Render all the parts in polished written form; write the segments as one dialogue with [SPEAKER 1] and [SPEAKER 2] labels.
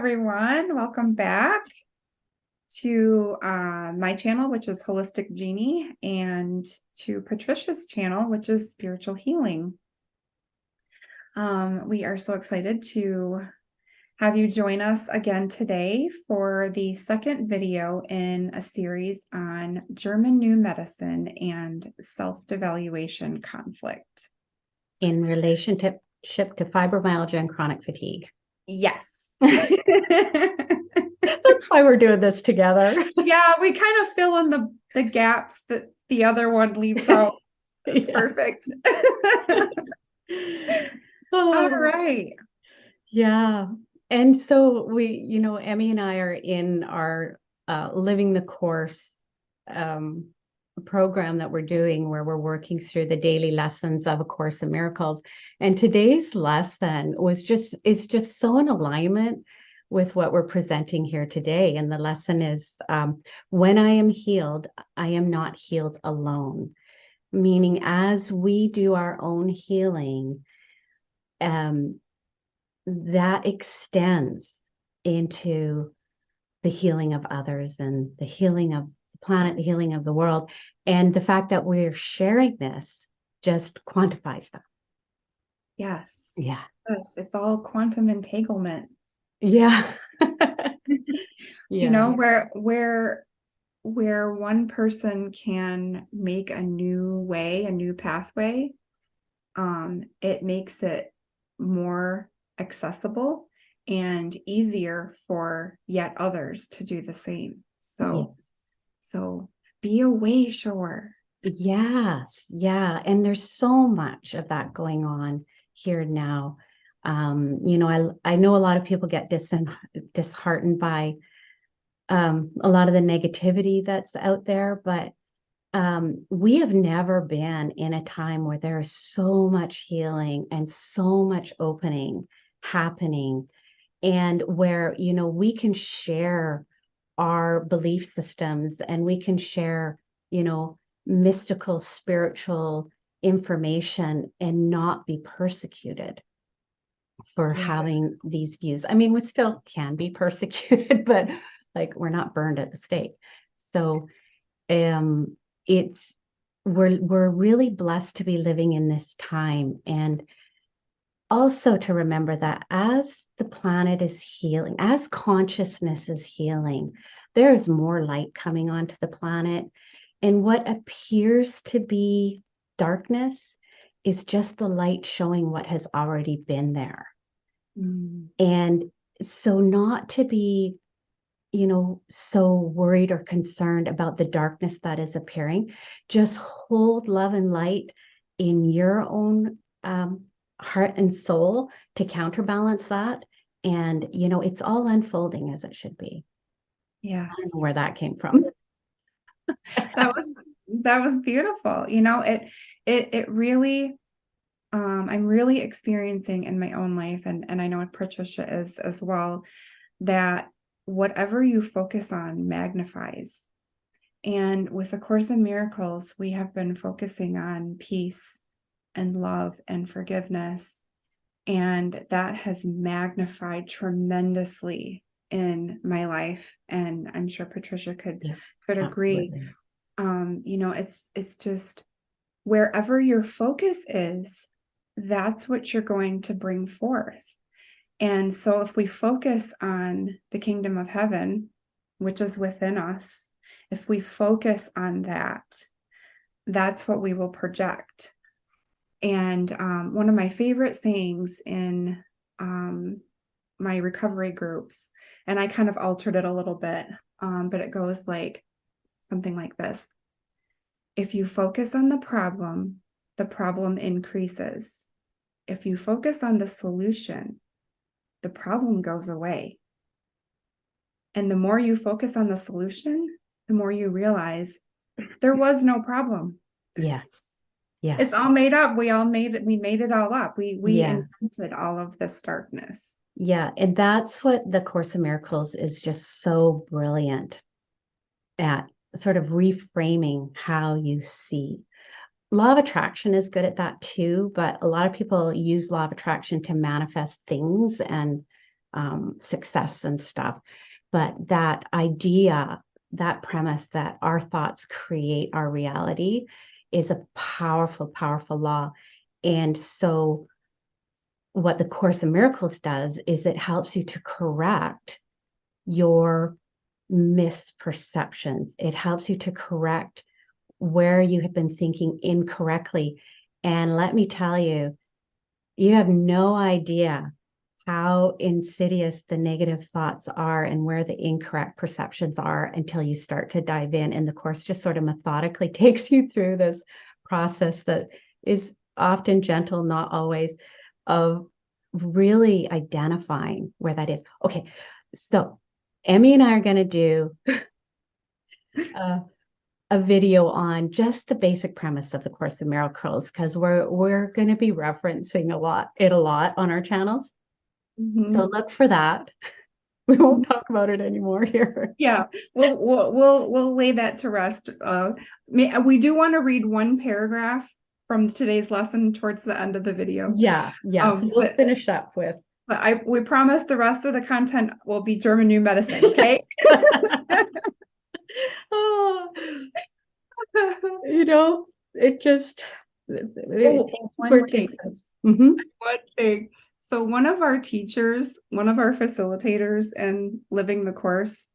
[SPEAKER 1] everyone. Welcome back to my channel, which is Holistic Genie, and to Patricia's channel, which is Spiritual Healing. We are so excited to have you join us again today for the second video in a series on German New Medicine and Self-Devaluation Conflict.
[SPEAKER 2] In relationship to fibromyalgia and chronic fatigue.
[SPEAKER 1] Yes.
[SPEAKER 2] That's why we're doing this together.
[SPEAKER 1] Yeah, we kind of fill in the gaps that the other one leaves out. It's perfect. All right.
[SPEAKER 2] Yeah. And so we, Emmie and I are in our Living the Course program that we're doing, where we're working through the daily lessons of A Course in Miracles. And today's lesson is just so in alignment with what we're presenting here today. And the lesson is, when I am healed, I am not healed alone. Meaning, as we do our own healing, that extends into the healing of others and the healing of the planet, the healing of the world. And the fact that we're sharing this just quantifies that.
[SPEAKER 1] Yes.
[SPEAKER 2] Yeah.
[SPEAKER 1] Yes. It's all quantum entanglement.
[SPEAKER 2] Yeah.
[SPEAKER 1] You know, where one person can make a new way, a new pathway, it makes it more accessible and easier for yet others to do the same. So be a way shower.
[SPEAKER 2] Yes. Yeah. And there's so much of that going on here now. I know a lot of people get disheartened by a lot of the negativity that's out there, but we have never been in a time where there is so much healing and so much opening happening, and where, we can share our belief systems and we can share, mystical, spiritual information and not be persecuted for having these views. I mean, we still can be persecuted, but like, we're not burned at the stake. So we're really blessed to be living in this time, and also to remember that as the planet is healing, as consciousness is healing, there is more light coming onto the planet, and what appears to be darkness is just the light showing what has already been there. And so not to be so worried or concerned about the darkness that is appearing. Just hold love and light in your own heart and soul to counterbalance that. And, it's all unfolding as it should be.
[SPEAKER 1] Yes.
[SPEAKER 2] I don't know where that came from.
[SPEAKER 1] That was beautiful. It really, I'm really experiencing in my own life, and I know Patricia is as well, that whatever you focus on magnifies. And with A Course in Miracles, we have been focusing on peace and love and forgiveness. And that has magnified tremendously in my life. And I'm sure Patricia could agree. It's just wherever your focus is, that's what you're going to bring forth. And so if we focus on the kingdom of heaven, which is within us, if we focus on that, that's what we will project. And one of my favorite sayings in my recovery groups, and I kind of altered it a little bit, but it goes like something like this. If you focus on the problem increases. If you focus on the solution, the problem goes away. And the more you focus on the solution, the more you realize there was no problem.
[SPEAKER 2] Yes. Yeah.
[SPEAKER 1] It's all made up. We made it all up. We invented all of this darkness.
[SPEAKER 2] Yeah. And that's what the Course in Miracles is just so brilliant at, sort of reframing how you see. Law of attraction is good at that too, but a lot of people use law of attraction to manifest things, and success and stuff. But that idea, that premise that our thoughts create our reality is a powerful, powerful law. And so what the Course in Miracles does is it helps you to correct your misperceptions. It helps you to correct where you have been thinking incorrectly. And let me tell you, you have no idea how insidious the negative thoughts are and where the incorrect perceptions are until you start to dive in. And the Course just sort of methodically takes you through this process that is often gentle, not always, of really identifying where that is. Okay, so Emmie and I are going to do a video on just the basic premise of the Course in Miracles, because we're going to be referencing a lot on our channels. So look for that. We won't talk about it anymore here.
[SPEAKER 1] Yeah, we'll lay that to rest. We do want to read one paragraph from today's lesson towards the end of the video.
[SPEAKER 2] Yeah. So we'll finish up with.
[SPEAKER 1] But we promise the rest of the content will be German New Medicine. Okay.
[SPEAKER 2] Oh, it just
[SPEAKER 1] one thing. So one of our teachers, one of our facilitators in Living the Course,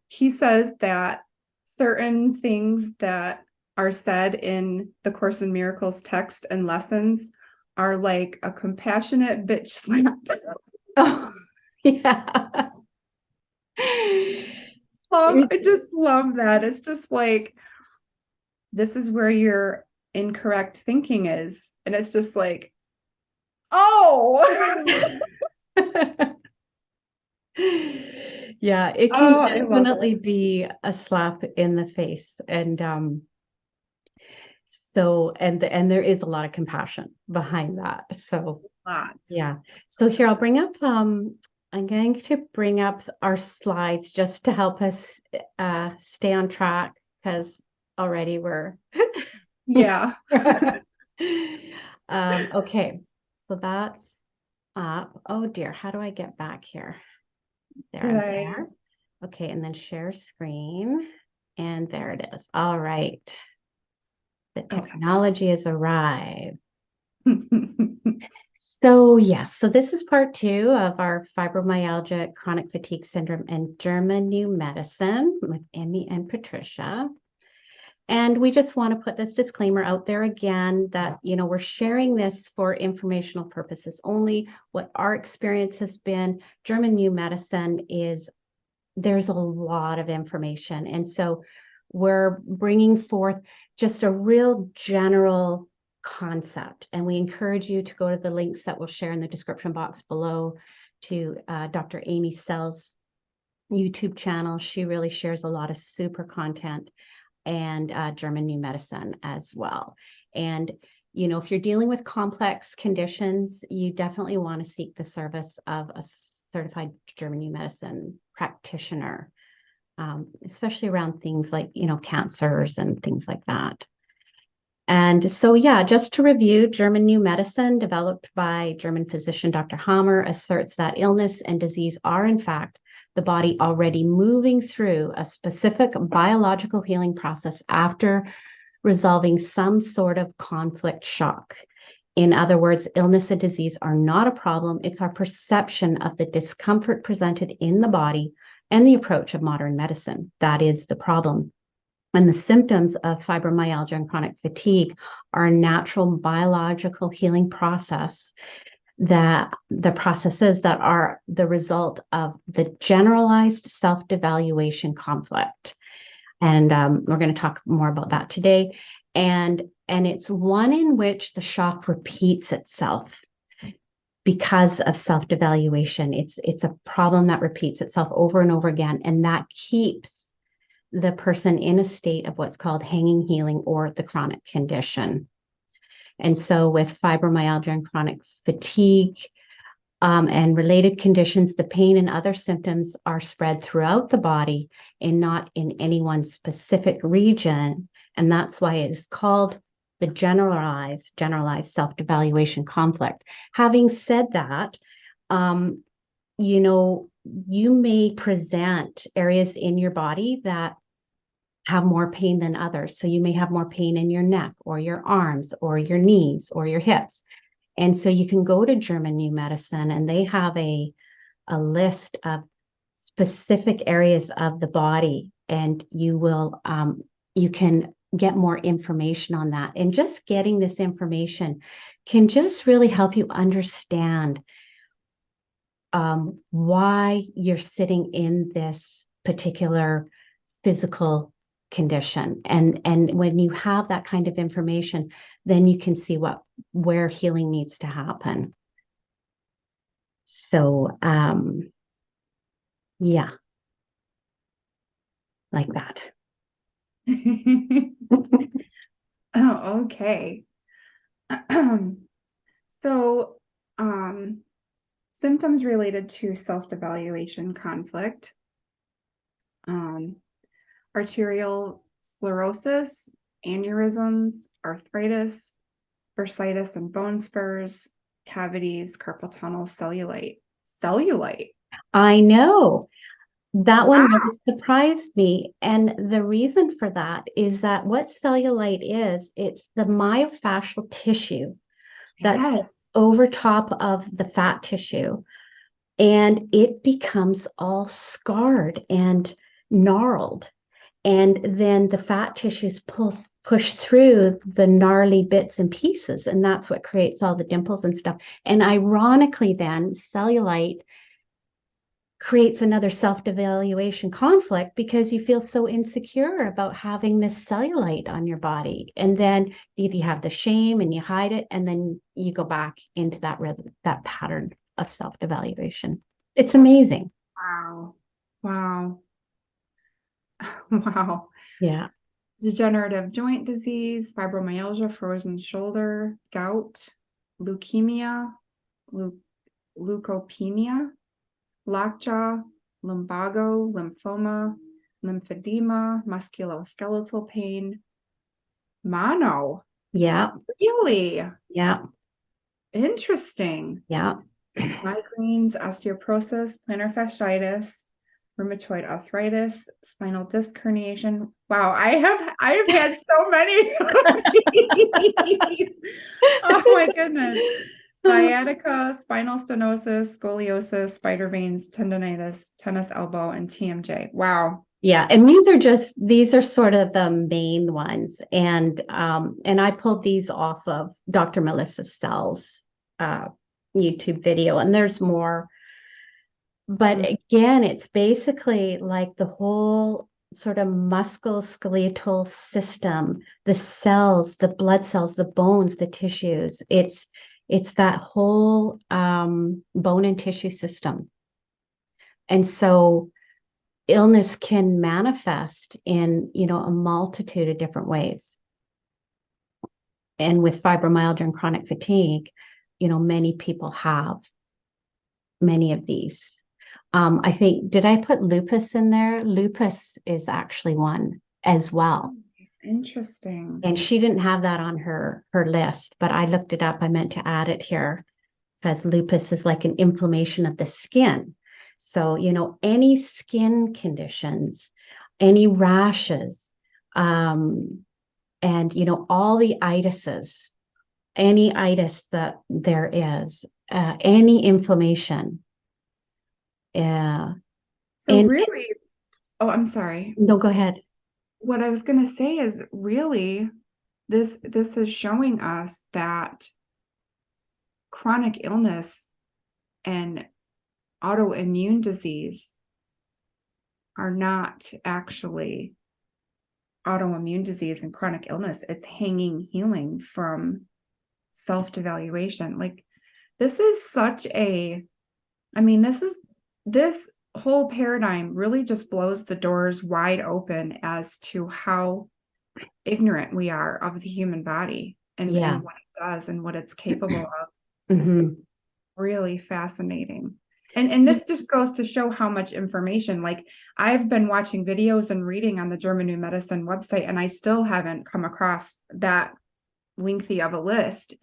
[SPEAKER 1] he says that certain things that are said in the Course in Miracles text and lessons are like a compassionate bitch slap.
[SPEAKER 2] Oh, yeah.
[SPEAKER 1] I just love that. It's just like, this is where your incorrect thinking is. And it's just like, oh.
[SPEAKER 2] Yeah, it can definitely be a slap in the face. And and there is a lot of compassion behind that. So
[SPEAKER 1] lots.
[SPEAKER 2] Yeah. So here I'm going to bring up our slides just to help us stay on track, because already we're
[SPEAKER 1] yeah.
[SPEAKER 2] Okay, so that's up. Oh dear, how do I get back here? There. Okay, and then share screen, and there it is. All right, the technology has arrived. So this is part 2 of our fibromyalgia, chronic fatigue syndrome, and German New Medicine with Emmie and Patricia. And we just want to put this disclaimer out there again that, we're sharing this for informational purposes only. What our experience has been, German New Medicine there's a lot of information. And so we're bringing forth just a real general concept. And we encourage you to go to the links that we'll share in the description box below to Dr. Amy Sell's YouTube channel. She really shares a lot of super content, and German New Medicine as well. And, if you're dealing with complex conditions, you definitely want to seek the service of a certified German New Medicine practitioner, especially around things like, cancers and things like that. And so, just to review, German New Medicine, developed by German physician Dr. Hammer, asserts that illness and disease are, in fact, the body already moving through a specific biological healing process after resolving some sort of conflict shock. In other words, illness and disease are not a problem. It's our perception of the discomfort presented in the body and the approach of modern medicine that is the problem. And the symptoms of fibromyalgia and chronic fatigue are a natural biological healing process, that the processes that are the result of the generalized self-devaluation conflict. And we're going to talk more about that today. And it's one in which the shock repeats itself because of self-devaluation. It's a problem that repeats itself over and over again, and that keeps the person in a state of what's called hanging healing, or the chronic condition. And so with fibromyalgia and chronic fatigue and related conditions, the pain and other symptoms are spread throughout the body and not in any one specific region. And that's why it is called the generalized self-devaluation conflict. Having said that, you may present areas in your body that have more pain than others. So you may have more pain in your neck or your arms or your knees or your hips. And so you can go to German New Medicine and they have a list of specific areas of the body, and you can get more information on that. And just getting this information can just really help you understand why you're sitting in this particular physical condition. And when you have that kind of information, then you can see where healing needs to happen. So yeah, like that.
[SPEAKER 1] Oh, okay. So, symptoms related to self-devaluation conflict, um, arterial sclerosis, aneurysms, arthritis, bursitis and bone spurs, cavities, carpal tunnel, cellulite. Cellulite.
[SPEAKER 2] I know. That
[SPEAKER 1] Wow.
[SPEAKER 2] one really surprised me. And the reason for that is that what cellulite is, it's the myofascial tissue that's
[SPEAKER 1] Yes.
[SPEAKER 2] over top of the fat tissue. And it becomes all scarred and gnarled. And then the fat tissues push through the gnarly bits and pieces. And that's what creates all the dimples and stuff. And ironically, then cellulite creates another self-devaluation conflict because you feel so insecure about having this cellulite on your body. And then you have the shame and you hide it, and then you go back into that rhythm, that pattern of self-devaluation. It's amazing.
[SPEAKER 1] Wow. Wow. Wow.
[SPEAKER 2] Yeah.
[SPEAKER 1] Degenerative joint disease, fibromyalgia, frozen shoulder, gout, leukemia, leukopenia, lockjaw, lumbago, lymphoma, lymphedema, musculoskeletal pain, mono.
[SPEAKER 2] Yeah.
[SPEAKER 1] Really
[SPEAKER 2] Yeah.
[SPEAKER 1] interesting.
[SPEAKER 2] Yeah.
[SPEAKER 1] Migraines, osteoporosis, plantar fasciitis, rheumatoid arthritis, spinal disc herniation. Wow, I have had so many of these. Oh my goodness. Sciatica, spinal stenosis, scoliosis, spider veins, tendonitis, tennis elbow, and TMJ. Wow.
[SPEAKER 2] Yeah, and these are sort of the main ones. And I pulled these off of Dr. Melissa Sell's YouTube video, and there's more. But again, it's basically like the whole sort of musculoskeletal system, the cells, the blood cells, the bones, the tissues. It's that whole bone and tissue system. And so illness can manifest in, a multitude of different ways. And with fibromyalgia and chronic fatigue, many people have many of these. I think, did I put lupus in there? Lupus is actually one as well.
[SPEAKER 1] Interesting.
[SPEAKER 2] And she didn't have that on her list, but I looked it up. I meant to add it here because lupus is like an inflammation of the skin. So, any skin conditions, any rashes, and, all the itises, any itis that there is, any inflammation. Yeah.
[SPEAKER 1] So really, oh, I'm sorry.
[SPEAKER 2] No, go ahead.
[SPEAKER 1] What I was going to say is really this is showing us that chronic illness and autoimmune disease are not actually autoimmune disease and chronic illness. It's hanging healing from self-devaluation. Like this is this whole paradigm really just blows the doors wide open as to how ignorant we are of the human body and what it does and what it's capable of. It's really fascinating. And this just goes to show how much information, like I've been watching videos and reading on the German New Medicine website, and I still haven't come across that lengthy of a list.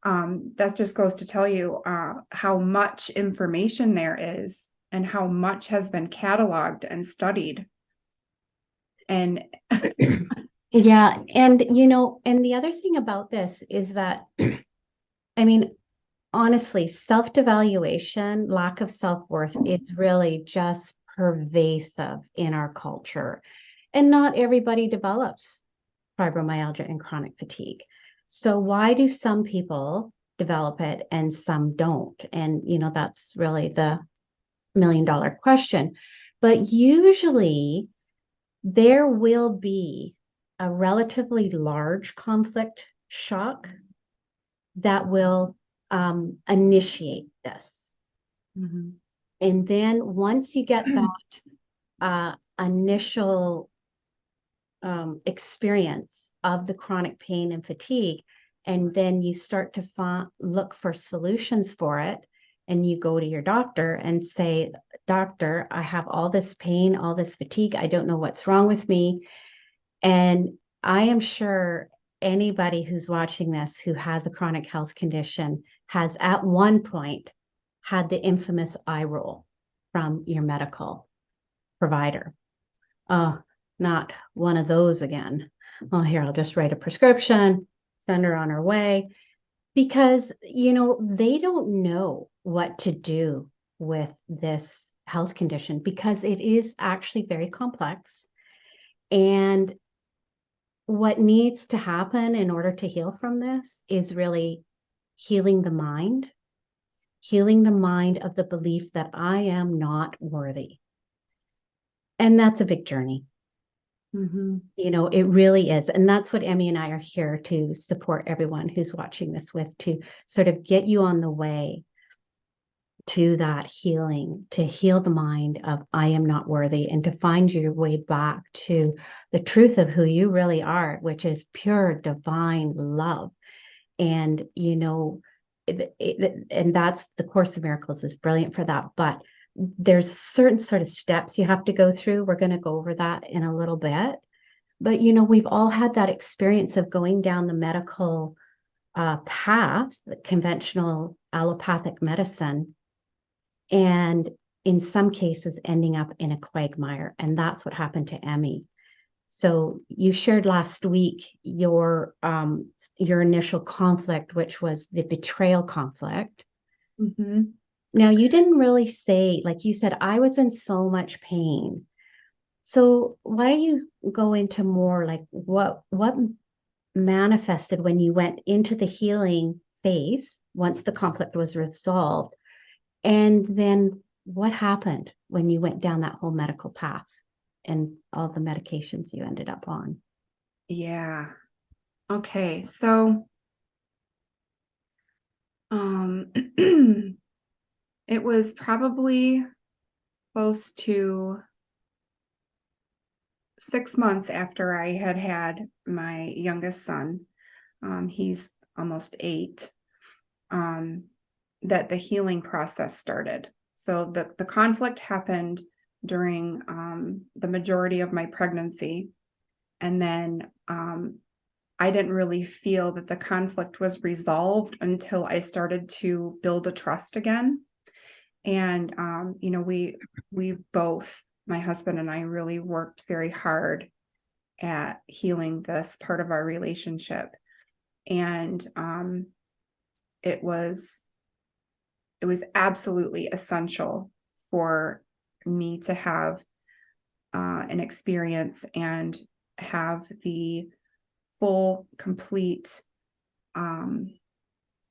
[SPEAKER 1] That just goes to tell you how much information there is and how much has been cataloged and studied. And
[SPEAKER 2] Yeah. And, and the other thing about this is that, I mean, honestly, self-devaluation, lack of self-worth is really just pervasive in our culture. And not everybody develops fibromyalgia and chronic fatigue. So why do some people develop it and some don't? And, that's really the $1 million question. But usually there will be a relatively large conflict shock that will initiate this.
[SPEAKER 1] mm-hmm.
[SPEAKER 2] And then once you get that initial experience of the chronic pain and fatigue, and then you start to look for solutions for it, and you go to your doctor and say, doctor, I have all this pain, all this fatigue, I don't know what's wrong with me. And I am sure anybody who's watching this who has a chronic health condition has at one point had the infamous eye roll from your medical provider. Not one of those again. Oh, here, I'll just write a prescription, send her on her way. Because, they don't know what to do with this health condition because it is actually very complex. And what needs to happen in order to heal from this is really healing the mind of the belief that I am not worthy. And that's a big journey.
[SPEAKER 1] Mm-hmm.
[SPEAKER 2] It really is. And that's what Emmie and I are here to support everyone who's watching this with, to sort of get you on the way to that healing, to heal the mind of I am not worthy, and to find your way back to the truth of who you really are, which is pure divine love. And, and that's the Course of Miracles is brilliant for that. But there's certain sort of steps you have to go through. We're going to go over that in a little bit. But, we've all had that experience of going down the medical path, the conventional allopathic medicine, and in some cases ending up in a quagmire. And that's what happened to Emmie. So you shared last week your initial conflict, which was the betrayal conflict.
[SPEAKER 1] Mm-hmm.
[SPEAKER 2] Now, you didn't really say, like you said, I was in so much pain. So why don't you go into more like what manifested when you went into the healing phase once the conflict was resolved? And then what happened when you went down that whole medical path and all the medications you ended up on?
[SPEAKER 1] Yeah. Okay. So, it was probably close to 6 months after I had had my youngest son. He's almost 8. That the healing process started. So the conflict happened during the majority of my pregnancy. And then I didn't really feel that the conflict was resolved until I started to build a trust again. And, we both, my husband and I, really worked very hard at healing this part of our relationship. And it was absolutely essential for me to have an experience and have the full, complete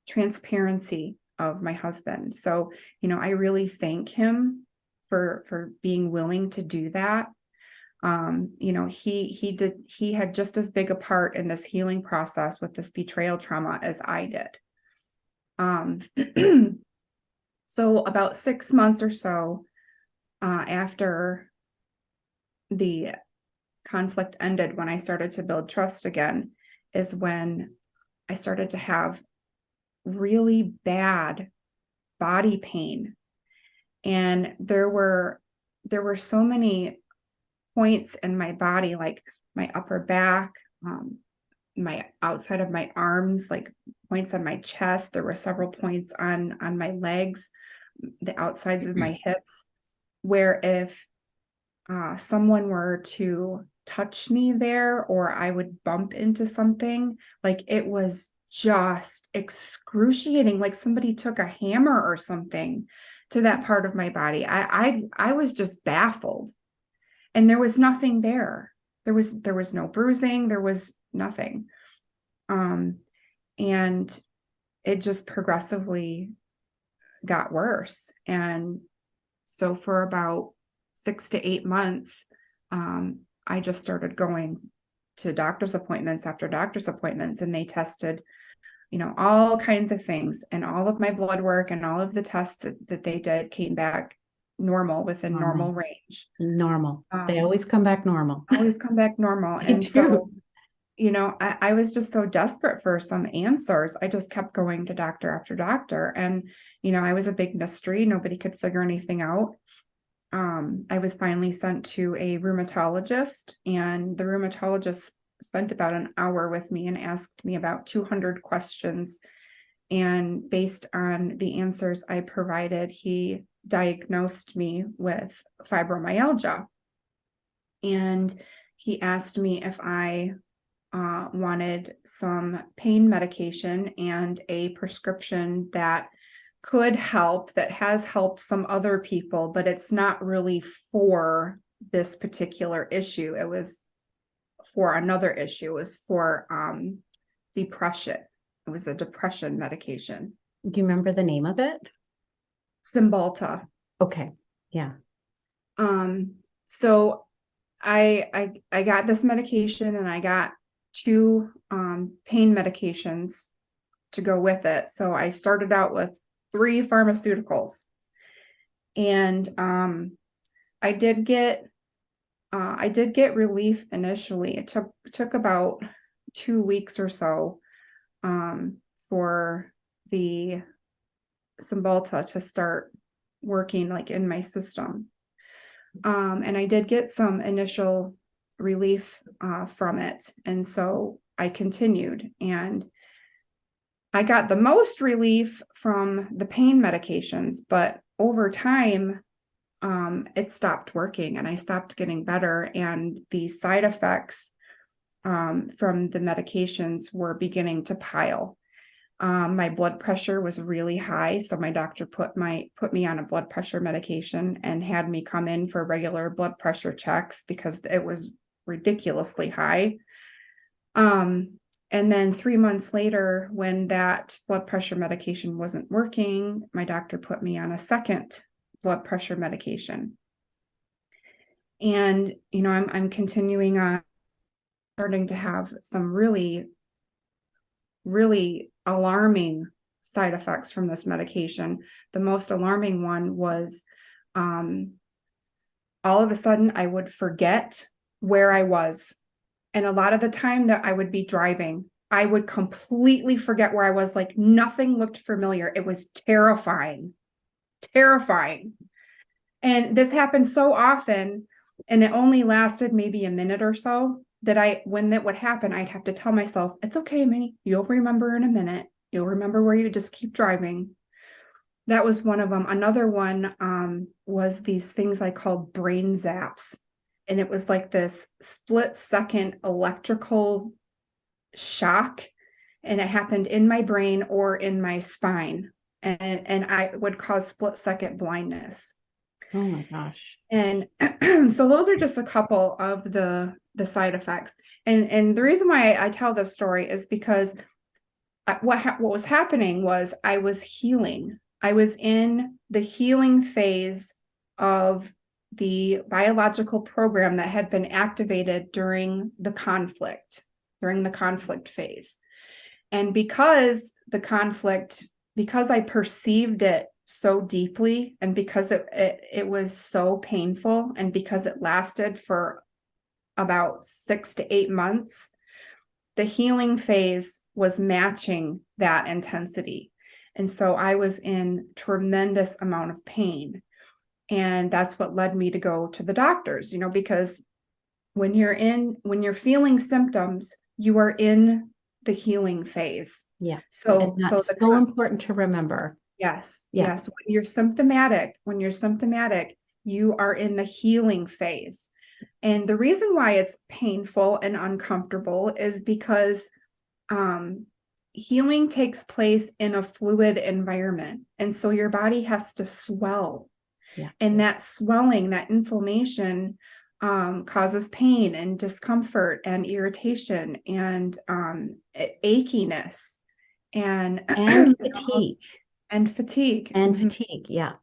[SPEAKER 1] transparency of my husband. So, I really thank him for being willing to do that. He had just as big a part in this healing process with this betrayal trauma as I did. So about 6 months or so after the conflict ended, when I started to build trust again, is when I started to have really bad body pain. And there were so many points in my body, like my upper back, my outside of my arms, like points on my chest. There were several points on my legs, the outsides of my hips, where if someone were to touch me there, or I would bump into something, like it was just excruciating, like somebody took a hammer or something to that part of my body. I was just baffled, and there was nothing there. There was no bruising, there was nothing. And it just progressively got worse. And so for about 6 to 8 months, I just started going to doctor's appointments after doctor's appointments, and they tested, all kinds of things, and all of my blood work and all of the tests that they did came back normal, within normal range.
[SPEAKER 2] Normal. They always come back normal.
[SPEAKER 1] Always come back normal.
[SPEAKER 2] They
[SPEAKER 1] And
[SPEAKER 2] do.
[SPEAKER 1] so, I was just so desperate for some answers. I just kept going to doctor after doctor. And, I was a big mystery. Nobody could figure anything out. I was finally sent to a rheumatologist, and the rheumatologist spent about an hour with me and asked me about 200 questions. And based on the answers I provided, he diagnosed me with fibromyalgia. And he asked me if I wanted some pain medication and a prescription that could help, that has helped some other people, but it's not really for this particular issue. It was for another issue. It was for depression. It was a depression medication.
[SPEAKER 2] Do you remember the name of it?
[SPEAKER 1] Cymbalta.
[SPEAKER 2] Okay. Yeah.
[SPEAKER 1] So I got this medication, and I got 2 pain medications to go with it. So I started out with 3 pharmaceuticals, and I did get relief initially. It took about 2 weeks or so for the Cymbalta to start working, like, in my system. And I did get some initial relief from it. And so I continued, and I got the most relief from the pain medications, but over time, it stopped working, and I stopped getting better, and the side effects from the medications were beginning to pile. My blood pressure was really high, so my doctor put me on a blood pressure medication and had me come in for regular blood pressure checks because it was ridiculously high. And then 3 months later, when that blood pressure medication wasn't working, my doctor put me on a second blood pressure medication. And, I'm continuing on, starting to have some really, really alarming side effects from this medication. The most alarming one was all of a sudden I would forget where I was. And a lot of the time that I would be driving, I would completely forget where I was. Like, nothing looked familiar. It was terrifying. And this happened so often, and it only lasted maybe a minute or so, that when that would happen, I'd have to tell myself, it's okay, Minnie, you'll remember in a minute. You'll remember where you just keep driving. That was one of them. Another one was these things I called brain zaps. And it was like this split-second electrical shock, and it happened in my brain or in my spine, and I would cause split-second blindness.
[SPEAKER 2] Oh my gosh.
[SPEAKER 1] And so those are just a couple of the side effects. And the reason why I tell this story is because what was happening was I was healing. I was in the healing phase of the biological program that had been activated during the conflict phase. And because I perceived it so deeply, and because it was so painful, and because it lasted for about 6 to 8 months, the healing phase was matching that intensity. And so I was in tremendous amount of pain. And that's what led me to go to the doctors, because when you're feeling symptoms you are in the healing phase.
[SPEAKER 2] Yeah. And
[SPEAKER 1] So
[SPEAKER 2] that's so important to remember.
[SPEAKER 1] yes,
[SPEAKER 2] Yeah.
[SPEAKER 1] yes. When you're symptomatic, you are in the healing phase. And the reason why it's painful and uncomfortable is because healing takes place in a fluid environment. And so your body has to swell.
[SPEAKER 2] Yeah.
[SPEAKER 1] And that swelling, that inflammation, causes pain and discomfort and irritation and achiness and
[SPEAKER 2] And fatigue.
[SPEAKER 1] and fatigue.
[SPEAKER 2] And
[SPEAKER 1] Mhm.
[SPEAKER 2] fatigue. Yeah.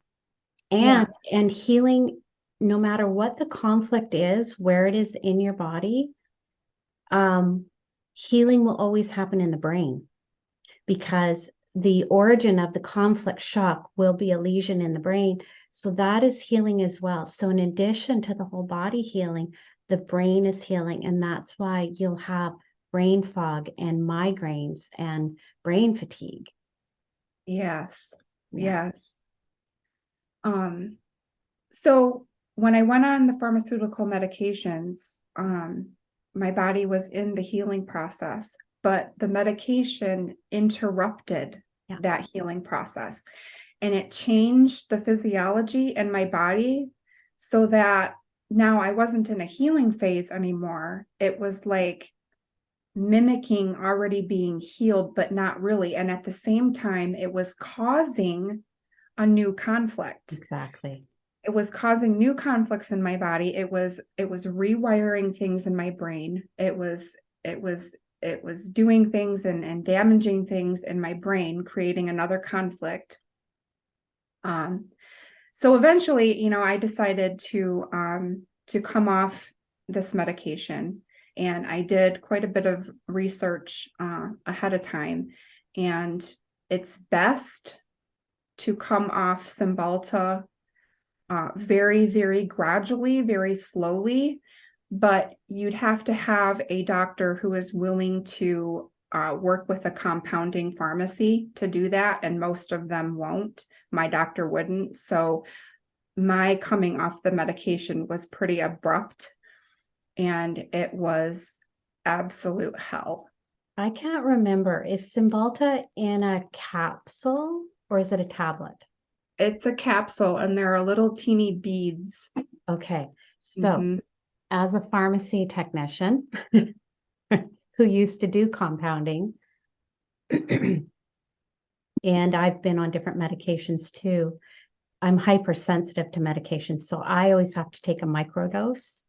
[SPEAKER 1] Yeah.
[SPEAKER 2] And healing, no matter what the conflict is, where it is in your body, healing will always happen in the brain, because the origin of the conflict shock will be a lesion in the brain. So that is healing as well. So in addition to the whole body healing, the brain is healing. And that's why you'll have brain fog and migraines and brain fatigue.
[SPEAKER 1] Yes.
[SPEAKER 2] Yeah.
[SPEAKER 1] Yes. So when I went on the pharmaceutical medications, my body was in the healing process, but the medication interrupted
[SPEAKER 2] Yeah.
[SPEAKER 1] that healing process, and it changed the physiology in my body so that now I wasn't in a healing phase anymore. It was like mimicking already being healed, but not really. And at the same time, it was causing a new conflict.
[SPEAKER 2] Exactly.
[SPEAKER 1] It was causing new conflicts in my body. It was rewiring things in my brain. It was doing things and damaging things in my brain, creating another conflict. So eventually, I decided to come off this medication, and I did quite a bit of research ahead of time, and it's best to come off Cymbalta very, very gradually, very slowly, but you'd have to have a doctor who is willing to work with a compounding pharmacy to do that, and most of them won't. My doctor wouldn't. So my coming off the medication was pretty abrupt, and it was absolute hell.
[SPEAKER 2] I can't remember. Is Cymbalta in a capsule or is it a tablet?
[SPEAKER 1] It's a capsule, and there are little teeny beads.
[SPEAKER 2] Okay. So,
[SPEAKER 1] Mhm.
[SPEAKER 2] as a pharmacy technician who used to do compounding, and I've been on different medications too, I'm hypersensitive to medications. So I always have to take a microdose.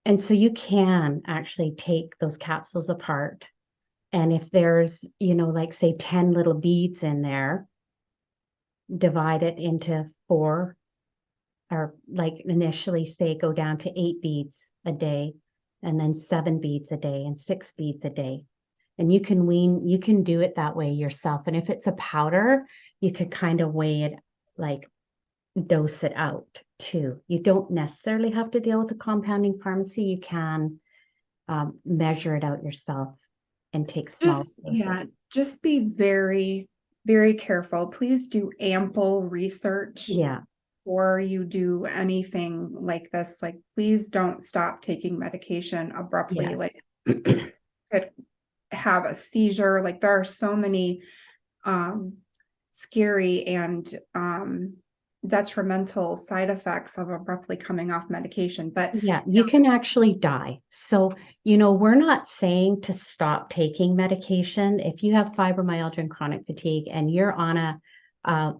[SPEAKER 2] And so you can actually take those capsules apart. And if there's, like say 10 little beads in there, divide it into 4, or like initially say go down to 8 beads a day, and then 7 beads a day and 6 beads a day. And you can do it that way yourself. And if it's a powder, you could kind of weigh it, like dose it out too. You don't necessarily have to deal with a compounding pharmacy. You can measure it out yourself and take small doses.
[SPEAKER 1] Just be very, very careful. Please do ample research
[SPEAKER 2] Yeah.
[SPEAKER 1] before you do anything like this. Like, please don't stop taking medication abruptly.
[SPEAKER 2] Yes.
[SPEAKER 1] Like, could have a seizure. Like, there are so many scary and detrimental side effects of abruptly coming off medication. But
[SPEAKER 2] Yeah, you can actually die. So, we're not saying to stop taking medication. If you have fibromyalgia and chronic fatigue and you're on uh,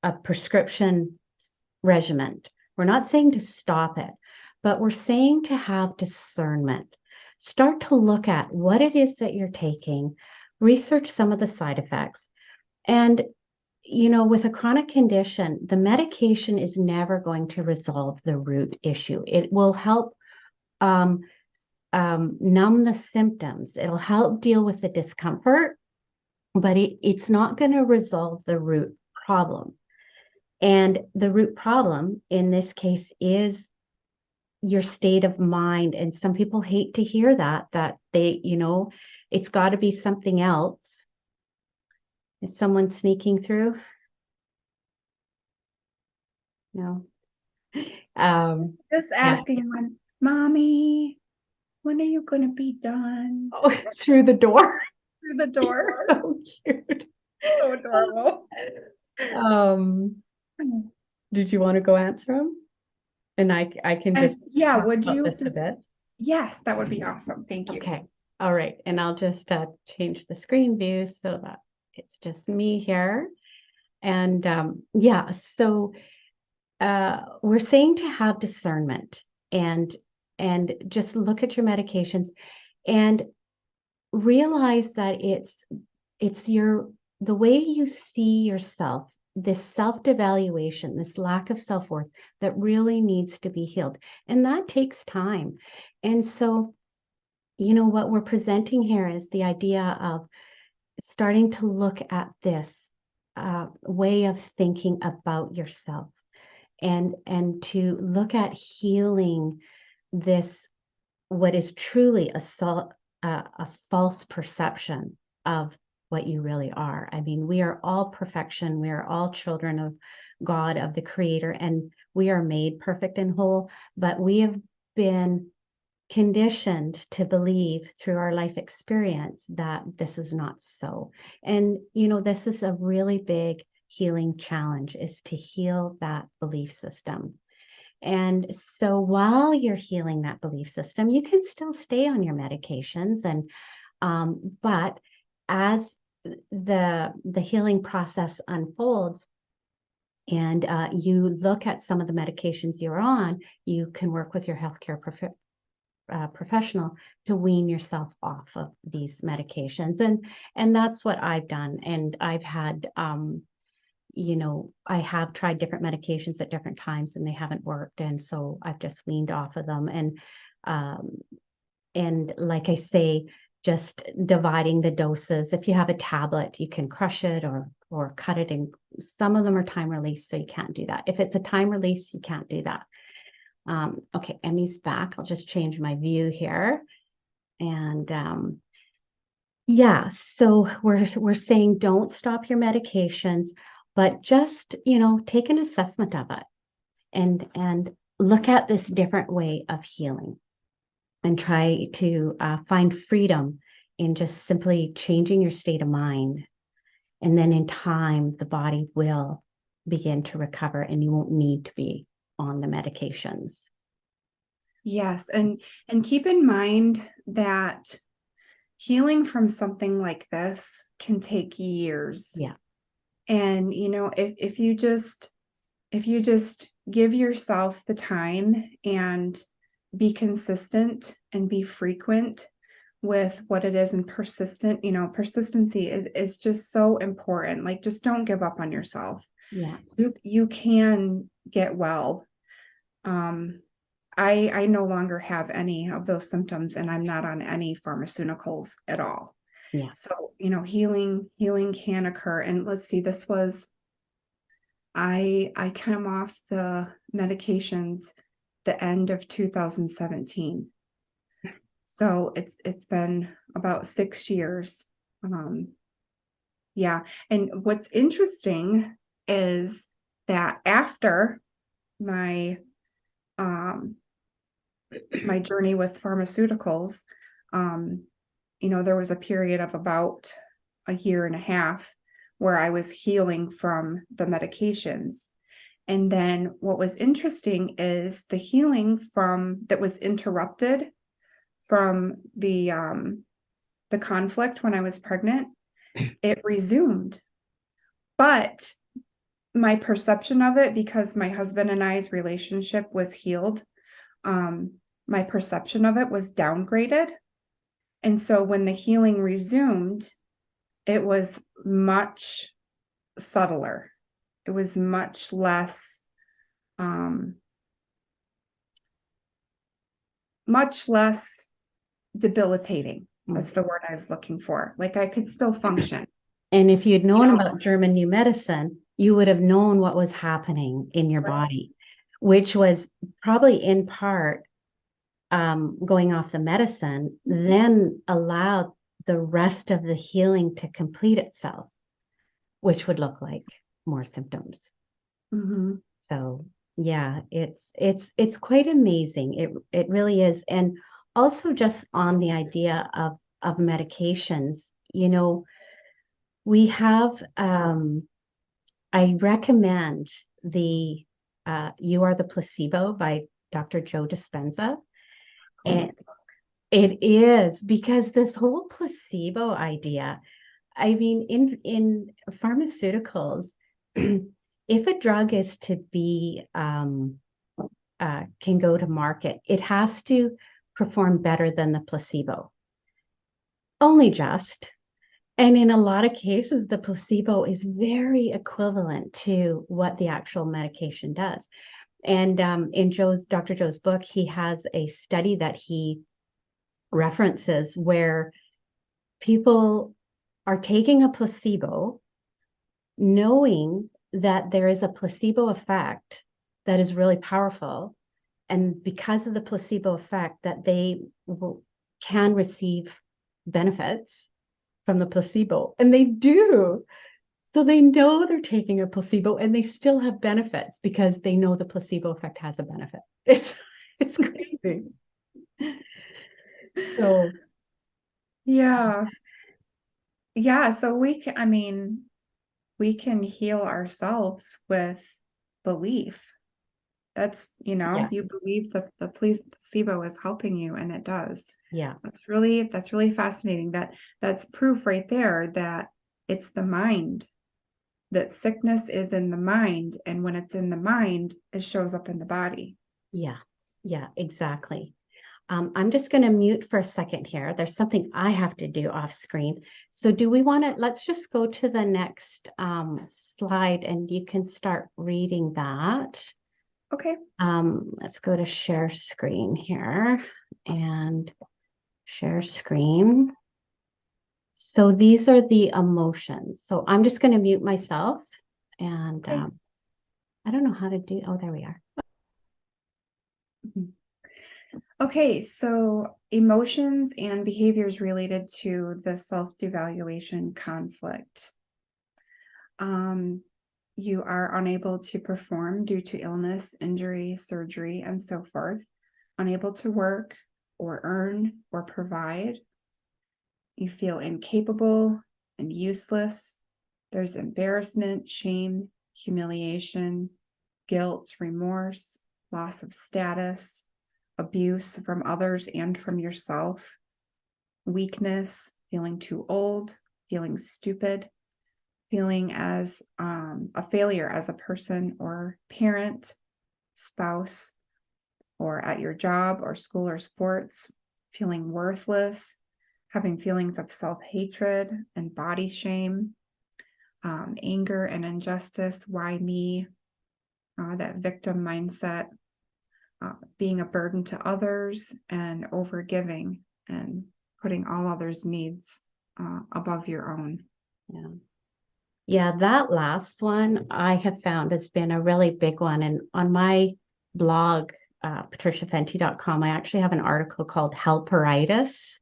[SPEAKER 2] a prescription regimen, we're not saying to stop it, but we're saying to have discernment. Start to look at what it is that you're taking, research some of the side effects. And with a chronic condition, the medication is never going to resolve the root issue. It will help numb the symptoms. It'll help deal with the discomfort, but it's not going to resolve the root problem. And the root problem in this case is your state of mind. And some people hate to hear that it's got to be something else. Is someone sneaking through? No.
[SPEAKER 1] just
[SPEAKER 2] Yeah.
[SPEAKER 1] asking when, mommy. when are you going to be done?
[SPEAKER 2] Oh, through the door.
[SPEAKER 1] Through the door.
[SPEAKER 2] So cute.
[SPEAKER 1] So adorable.
[SPEAKER 2] Did you want to go answer them? And I can
[SPEAKER 1] And
[SPEAKER 2] just
[SPEAKER 1] yeah,
[SPEAKER 2] talk
[SPEAKER 1] would
[SPEAKER 2] about
[SPEAKER 1] you
[SPEAKER 2] this a
[SPEAKER 1] just,
[SPEAKER 2] bit.
[SPEAKER 1] yes, that would be awesome. Thank you.
[SPEAKER 2] Okay. All right. And I'll just change the screen view so that it's just me here. And yeah, so we're saying to have discernment and just look at your medications and realize that it's the way you see yourself, this self-devaluation, this lack of self-worth that really needs to be healed. And that takes time. And so, what we're presenting here is the idea of starting to look at this way of thinking about yourself and to look at healing this, what is truly a false perception of what you really are. I mean, we are all perfection. We are all children of God, of the Creator, and we are made perfect and whole, but we have been conditioned to believe through our life experience that this is not so. And, this is a really big healing challenge, is to heal that belief system. And so while you're healing that belief system, you can still stay on your medications, and but as the healing process unfolds and you look at some of the medications you're on, you can work with your healthcare professional to wean yourself off of these medications, and that's what I've done. And I've had I have tried different medications at different times and they haven't worked. And so I've just weaned off of them. And like I say, just dividing the doses. If you have a tablet, you can crush it or cut it. And some of them are time release, so you can't do that. If it's a time release, you can't do that. Okay, Emmy's back. I'll just change my view here. And yeah, so we're saying don't stop your medications, but just, take an assessment of it and look at this different way of healing and try to find freedom in just simply changing your state of mind. And then in time, the body will begin to recover and you won't need to be on the medications.
[SPEAKER 1] Yes. And keep in mind that healing from something like this can take years.
[SPEAKER 2] Yeah.
[SPEAKER 1] And, if you just give yourself the time and be consistent and be frequent with what it is, and persistency is just so important. Like, just don't give up on yourself.
[SPEAKER 2] Yeah.
[SPEAKER 1] You can get well. I no longer have any of those symptoms and I'm not on any pharmaceuticals at all.
[SPEAKER 2] Yeah.
[SPEAKER 1] So, healing can occur. And let's see, this was, I came off the medications the end of 2017. So it's been about 6 years. Yeah. And what's interesting is that after my my journey with pharmaceuticals, there was a period of about a year and a half where I was healing from the medications. And then what was interesting is the healing that was interrupted from the conflict when I was pregnant, it resumed. But my perception of it, because my husband and I's relationship was healed, my perception of it was downgraded. And so when the healing resumed, it was much subtler. It was much less, debilitating. That's the word I was looking for. Like, I could still function.
[SPEAKER 2] And if you'd known about German new medicine, you would have known what was happening in your body, which was probably in part going off the medicine, then allowed the rest of the healing to complete itself, which would look like more symptoms.
[SPEAKER 1] Mm-hmm.
[SPEAKER 2] So yeah, it's quite amazing. It really is. And also just on the idea of medications, you know, we have, I recommend the You Are the Placebo by Dr. Joe Dispenza. And it is because this whole placebo idea, I mean, in pharmaceuticals, if a drug is to be can go to market, it has to perform better than the placebo. Only just. And in a lot of cases, the placebo is very equivalent to what the actual medication does. And in Dr. Joe's book, he has a study that he references where people are taking a placebo, knowing that there is a placebo effect that is really powerful. And because of the placebo effect, that they can receive benefits from the placebo. And they do. So they know they're taking a placebo and they still have benefits because they know the placebo effect has a benefit. It's crazy. So
[SPEAKER 1] Yeah. Yeah. So I mean, we can heal ourselves with belief. That's,
[SPEAKER 2] yes,
[SPEAKER 1] you believe that the placebo is helping you, and it does.
[SPEAKER 2] yeah,
[SPEAKER 1] That's really fascinating. That's proof right there that it's the mind, that sickness is in the mind. And when it's in the mind, it shows up in the body.
[SPEAKER 2] yeah, yeah, exactly. I'm just going to mute for a second here. There's something I have to do off screen. So do we want to, let's just go to the next slide and you can start reading that.
[SPEAKER 1] Okay.
[SPEAKER 2] Let's go to share screen here and share screen. So these are the emotions. So I'm just going to mute myself and
[SPEAKER 1] Okay.
[SPEAKER 2] I don't know how to do, oh, there we are.
[SPEAKER 1] Okay, so emotions and behaviors related to the self-devaluation conflict. You are unable to perform due to illness, injury, surgery, and so forth, unable to work or earn or provide. You feel incapable and useless. There's embarrassment, shame, humiliation, guilt, remorse, loss of status, abuse from others and from yourself, weakness, feeling too old, feeling stupid, feeling as a failure as a person or parent, spouse, or at your job or school or sports, feeling worthless, having feelings of self-hatred and body shame, anger and injustice, why me, that victim mindset, being a burden to others, and overgiving and putting all others' needs above your own.
[SPEAKER 2] Yeah. Yeah, that last one I have found has been a really big one. And on my blog, patriciafenty.com, I actually have an article called Helperitis.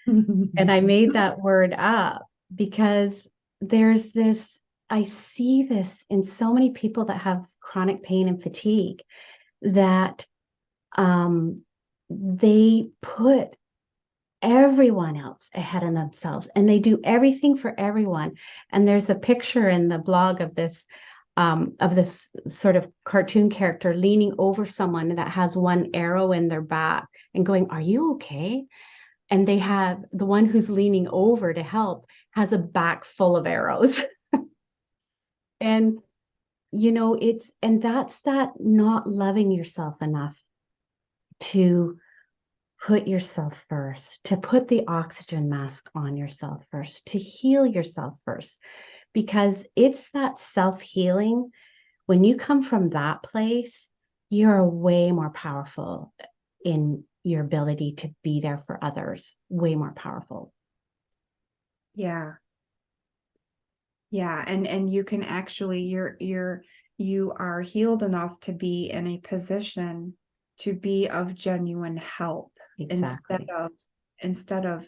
[SPEAKER 2] And I made that word up because there's this, I see this in so many people that have chronic pain and fatigue that they put everyone else ahead of themselves and they do everything for everyone. And there's a picture in the blog of this sort of cartoon character leaning over someone that has one arrow in their back and going, "Are you okay?" And they have the one who's leaning over to help has a back full of arrows. And and that's that not loving yourself enough to put yourself first, to put the oxygen mask on yourself first, to heal yourself first, because it's that self-healing. When you come from that place, you're way more powerful in your ability to be there for others, way more powerful.
[SPEAKER 1] Yeah. Yeah. And you can actually, you are healed enough to be in a position to be of genuine help
[SPEAKER 2] Exactly.
[SPEAKER 1] instead of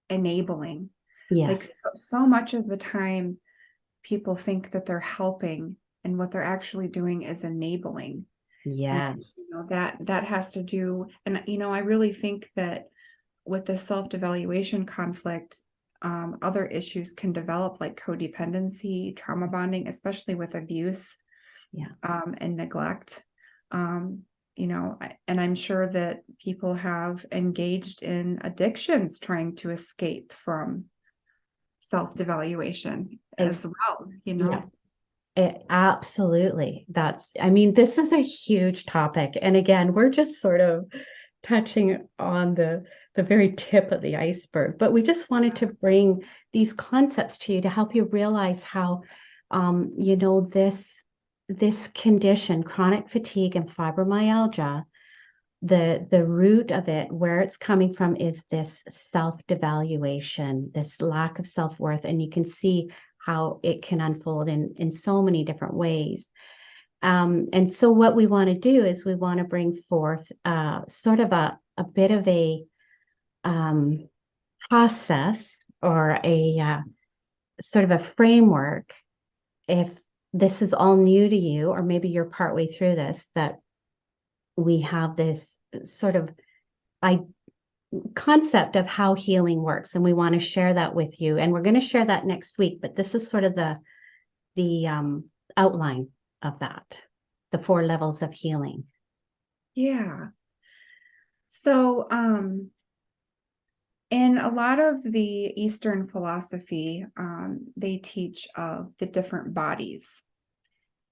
[SPEAKER 1] enabling. Like
[SPEAKER 2] Yes.
[SPEAKER 1] so much of the time, people think that they're helping, and what they're actually doing is enabling. And,
[SPEAKER 2] Yes.
[SPEAKER 1] that has to do, and, I really think that with the self-devaluation conflict, other issues can develop like codependency, trauma bonding, especially with abuse,
[SPEAKER 2] Yeah.
[SPEAKER 1] and neglect. And I'm sure that people have engaged in addictions trying to escape from self-devaluation as well,
[SPEAKER 2] Yeah. Absolutely. I mean, this is a huge topic. And again, we're just sort of touching on the very tip of the iceberg, but we just wanted to bring these concepts to you to help you realize how, this condition, chronic fatigue and fibromyalgia, the root of it, where it's coming from, is this self-devaluation, this lack of self-worth. And you can see how it can unfold in so many different ways. And so what we want to do is we want to bring forth sort of a bit of a process, or a sort of a framework, if this is all new to you, or maybe you're partway through this, that we have this sort of concept of how healing works, and we want to share that with you. And we're going to share that next week, but this is sort of the outline of that, the 4 levels of healing.
[SPEAKER 1] Yeah. So, in a lot of the Eastern philosophy, they teach of the different bodies.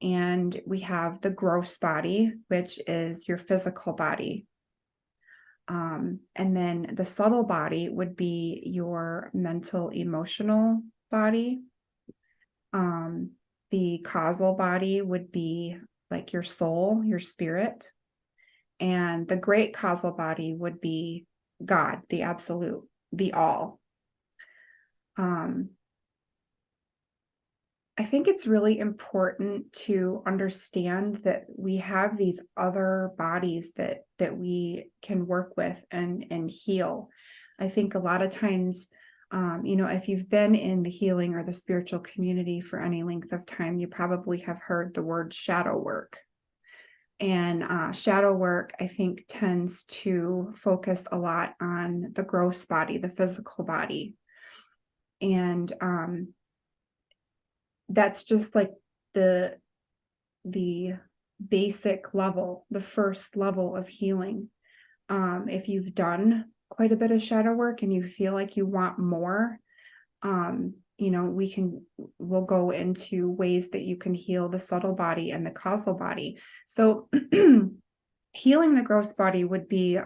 [SPEAKER 1] And we have the gross body, which is your physical body. And then the subtle body would be your mental, emotional body. The causal body would be like your soul, your spirit. And the great causal body would be God, the absolute, the all. I think it's really important to understand that we have these other bodies that we can work with and heal. I think a lot of times, if you've been in the healing or the spiritual community for any length of time, you probably have heard the word shadow work. And shadow work, I think, tends to focus a lot on the gross body, the physical body. And that's just like the basic level, the first level of healing. If you've done quite a bit of shadow work and you feel like you want more, we'll go into ways that you can heal the subtle body and the causal body. So healing the gross body would be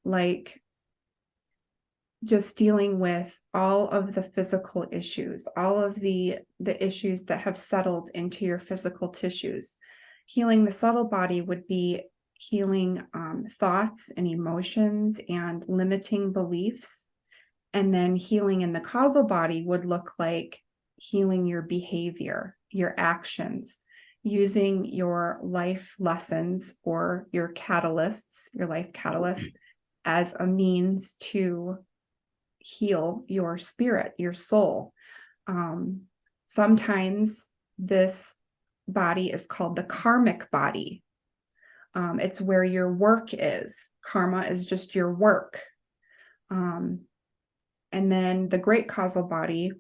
[SPEAKER 1] like just dealing with all of the physical issues, all of the issues that have settled into your physical tissues. Healing the subtle body would be healing thoughts and emotions and limiting beliefs. And then healing in the causal body would look like healing your behavior, your actions, using your life lessons or your catalysts, your life catalysts, as a means to heal your spirit, your soul. Sometimes this body is called the karmic body. It's where your work is. Karma is just your work. And then the great causal body,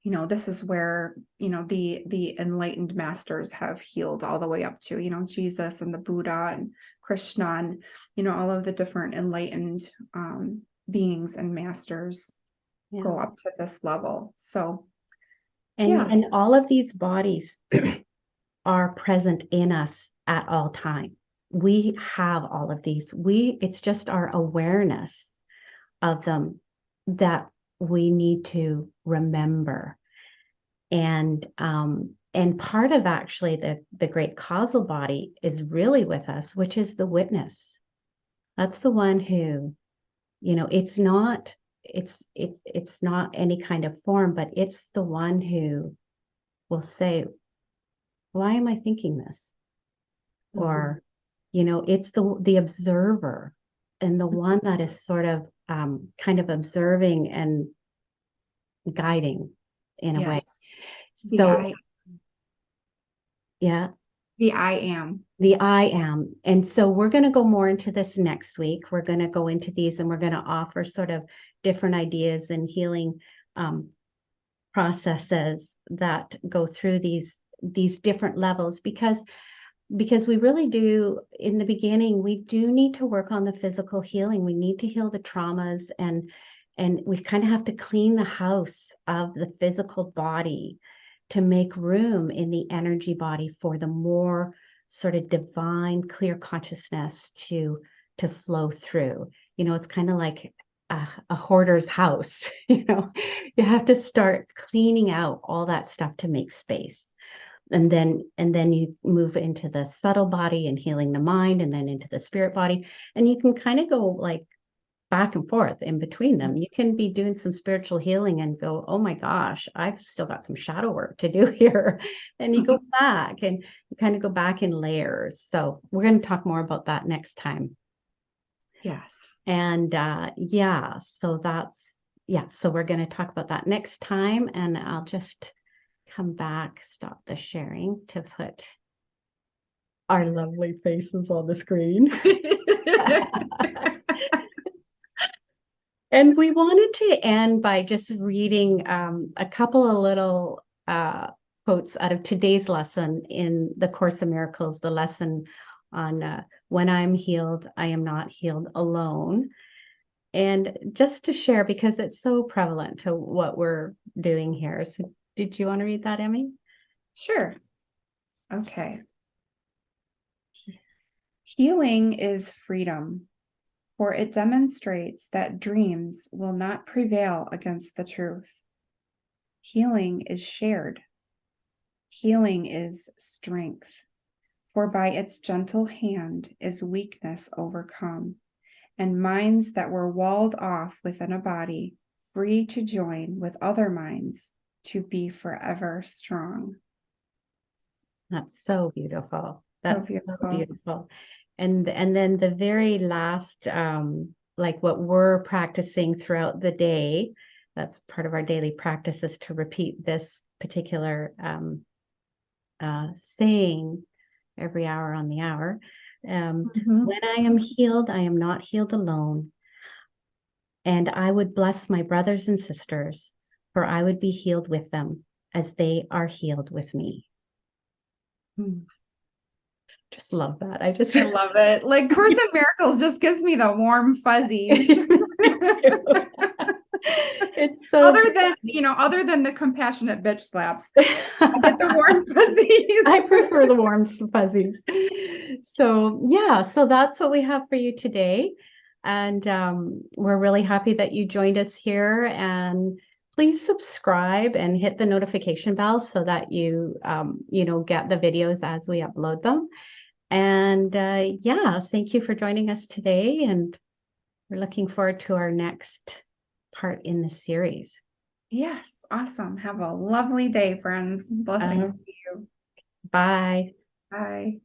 [SPEAKER 1] this is where, the enlightened masters have healed all the way up to, Jesus and the Buddha and Krishna and, all of the different enlightened beings and masters go up to this level. So,
[SPEAKER 2] and all of these bodies are present in us at all time. We have all of these. It's just our awareness of them that we need to remember. And part of actually the great causal body is really with us, which is the witness. That's the one who, it's not any kind of form, but it's the one who will say, why am I thinking this? Mm-hmm. Or, it's the observer, and the one that is sort of kind of observing and guiding in a way. So, yeah.
[SPEAKER 1] The I am.
[SPEAKER 2] The I am. And so we're going to go more into this next week. We're going to go into these and we're going to offer sort of different ideas and healing processes that go through these different levels, because we really do, in the beginning, we do need to work on the physical healing. We need to heal the traumas, and we kind of have to clean the house of the physical body to make room in the energy body for the more sort of divine, clear consciousness to flow through. It's kind of like a hoarder's house. You have to start cleaning out all that stuff to make space. And then you move into the subtle body and healing the mind, and then into the spirit body. And you can kind of go like back and forth in between them. You can be doing some spiritual healing and go, oh my gosh, I've still got some shadow work to do here. And you go back and you kind of go back in layers. So we're going to talk more about that next time.
[SPEAKER 1] Yes.
[SPEAKER 2] And so we're going to talk about that next time. And I'll just come back, stop the sharing to put our lovely faces on the screen. And we wanted to end by just reading a couple of little quotes out of today's lesson in the Course in Miracles, the lesson on when I'm healed, I am not healed alone. And just to share, because it's so prevalent to what we're doing here. So did you want to read that, Emmie?
[SPEAKER 1] Sure. Okay. Healing is freedom, for it demonstrates that dreams will not prevail against the truth. Healing is shared. Healing is strength, for by its gentle hand is weakness overcome, and minds that were walled off within a body, free to join with other minds to be forever strong.
[SPEAKER 2] That's so beautiful. That's
[SPEAKER 1] So beautiful.
[SPEAKER 2] so beautiful. And then the very last, like what we're practicing throughout the day, that's part of our daily practice, is to repeat this particular saying every hour on the hour. When I am healed, I am not healed alone. And I would bless my brothers and sisters, for I would be healed with them as they are healed with me. Just love that. I
[SPEAKER 1] love it. Like Course in Miracles just gives me the warm fuzzies.
[SPEAKER 2] It's so
[SPEAKER 1] other than the compassionate bitch slaps. I get the warm fuzzies.
[SPEAKER 2] I prefer the warm fuzzies. So that's what we have for you today. And we're really happy that you joined us here. And please subscribe and hit the notification bell so that you get the videos as we upload them. And thank you for joining us today. And we're looking forward to our next part in the series.
[SPEAKER 1] Yes, awesome. Have a lovely day, friends. Blessings to you.
[SPEAKER 2] Bye.
[SPEAKER 1] Bye.